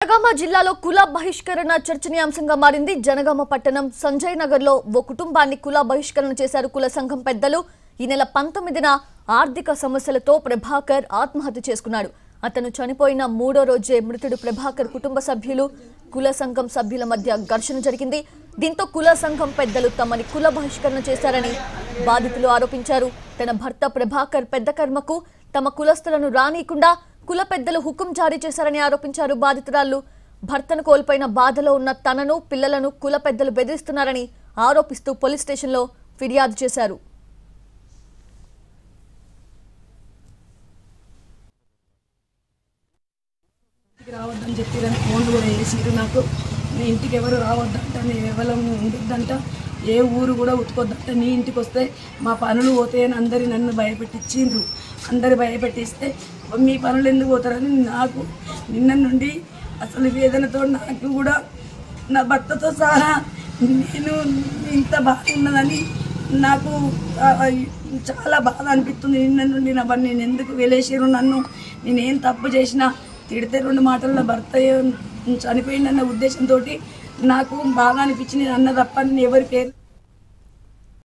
జనగామ జిల్లాలో కుల బహిష్కరణ చర్చనీయాంశంగా మారింది. జనగామ పట్టణం సంజయ్ నగర్ లో ఓ కుటుంబాన్ని కుల బహిష్కరణ చేశారు కుల సంఘం పెద్దలు. ఈ నెల 19న ఆర్థిక సమస్యలతో ప్రభాకర్ ఆత్మహత్య చేసుకున్నాడు. అతను చనిపోయిన 3వ రోజే మృతుడు ప్రభాకర్ కుటుంబ సభ్యులు కుల సంఘం సభ్యుల మధ్య ఘర్షణ జరిగింది. దీంతో కుల సంఘం పెద్దలు తమని కుల బహిష్కరణ చేశారని బాధితులు ఆరోపించారు. తన భర్త ప్రభాకర్ పెద్ద కర్మకు తమ కులస్తులను రానీయకుండా కుల పెద్దలు హుకుం జారీ చేశారని ఆరోపించారు బాధితురాలు. భర్తను కోల్పోయిన బాధలో ఉన్న తనను పిల్లలను కుల పెద్దలు బెదిరిస్తున్నారని ఆరోపిస్తూ పోలీస్ స్టేషన్లో ఫిర్యాదు చేశారు. రావద్దని చెప్పి ఫోన్లు కూడా వేసిరు. నాకు నీ ఇంటికి ఎవరు రావద్దంట, నీ ఎవరం ఉండొద్దంట, ఏ ఊరు కూడా ఉతుకొద్దంట, నీ ఇంటికి వస్తే మా పనులు పోతాయని అందరి నన్ను భయపెట్టించిండ్రు. అందరు భయపెట్టిస్తే మీ పనులు ఎందుకు పోతారని నాకు నిన్న నుండి అసలు వేదనతో నాకు కూడా నా భర్తతో సహా నేను ఇంత బాధ ఉన్నదని నాకు చాలా బాధ అనిపిస్తుంది. నిన్న నుండి నేను ఎందుకు వెలేసారు నన్ను, నేనేం తప్పు చేసినా తిడితే 2 మాటల్లో భర్త చనిపోయిందన్న ఉద్దేశంతో నాకు బాగా అనిపించి నేను అన్న తప్ప నేను ఎవరి పేరు